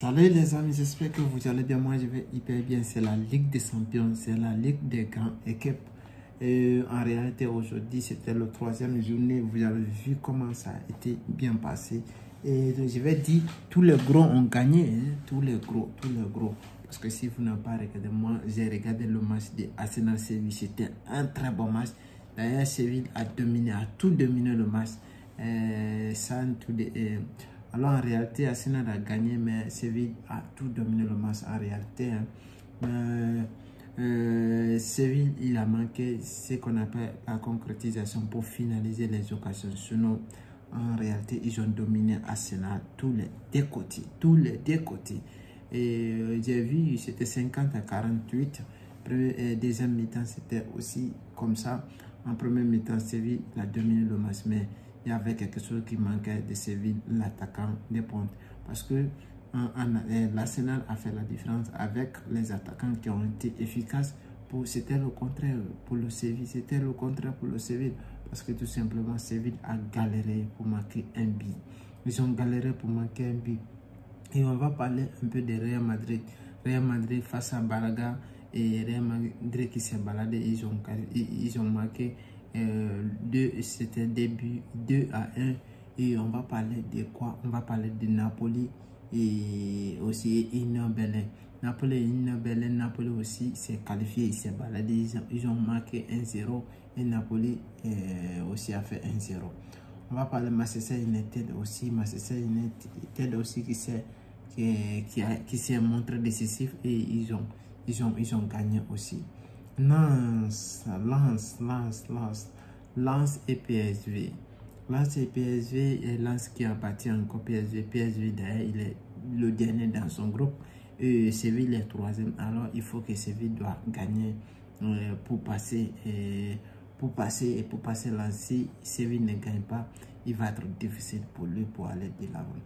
Salut les amis, j'espère que vous allez bien. Moi je vais hyper bien. C'est la Ligue des Champions, c'est la Ligue des grandes équipes. Et en réalité aujourd'hui c'était le troisième journée. Vous avez vu comment ça a été bien passé. Et je vais dire tous les gros ont gagné, hein? Tous les gros. Parce que si vous n'avez pas regardé, moi j'ai regardé le match de Arsenal Séville. C'était un très bon match. D'ailleurs Séville a tout dominé le match. Alors en réalité, Arsenal a gagné, mais Séville a tout dominé le match en réalité. Séville, il a manqué ce qu'on appelle la concrétisation pour finaliser les occasions. Sinon, en réalité, ils ont dominé Arsenal tous les deux côtés. Et j'ai vu, c'était 50-48. Deuxième mi-temps, c'était aussi comme ça. En première mi-temps, Séville a dominé le match, mais il y avait quelque chose qui manquait de Séville, l'attaquant des pointes. Parce que l'Arsenal a fait la différence avec les attaquants qui ont été efficaces. C'était le contraire pour le Séville. Parce que tout simplement, Séville a galéré pour marquer un but. Ils ont galéré pour marquer un but. Et on va parler un peu de Real Madrid. Real Madrid face à Braga et Real Madrid qui s'est baladé. Ils ont marqué c'était début 2-1. Et on va parler de quoi? On va parler de Napoli et aussi Union Berlin. Napoli aussi s'est qualifié, il s'est baladé, ils ont marqué 1-0 et Napoli aussi a fait 1-0. On va parler de Manchester United aussi qui s'est montré décisif et ils ont gagné aussi. Lens et PSV. Lens qui a battu encore PSV. PSV d'ailleurs, il est le dernier dans son groupe. Et Séville est troisième. Alors il faut que Séville doit gagner pour passer Lens. Si Séville ne gagne pas, il va être difficile pour lui pour aller de l'avant.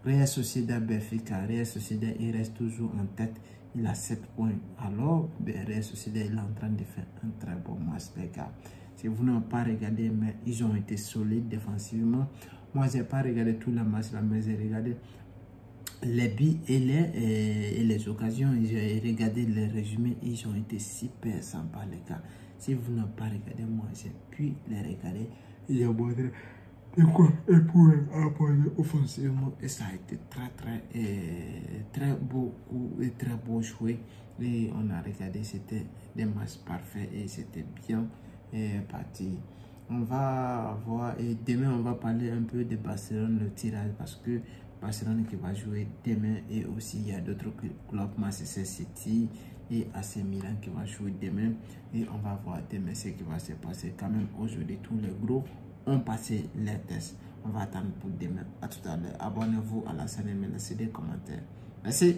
Real Sociedad Benfica. Real Sociedad, il reste toujours en tête. Il a 7 points. Alors, Real Sociedad il est en train de faire un très bon match, les gars. Si vous n'avez pas regardé, mais ils ont été solides défensivement. Moi, je n'ai pas regardé tout le match, mais j'ai regardé les buts et les occasions. J'ai regardé les résumés. Ils ont été super sympas, les gars. Si vous n'avez pas regardé, moi, j'ai pu les regarder. J'ai montré de quoi ils pouvaient apporter offensivement. Et ça a été très beau et très beau joué. Et on a regardé, c'était des matchs parfaits et c'était bien parti. On va voir et demain on va parler un peu de Barcelone, le tirage, parce que Barcelone qui va jouer demain et aussi il y a d'autres clubs, Manchester City et AC Milan qui va jouer demain et on va voir demain ce qui va se passer. Quand même aujourd'hui tous les gros ont passé les tests. On va attendre pour demain. À tout à l'heure. Abonnez-vous à la chaîne et laissez des commentaires. Merci.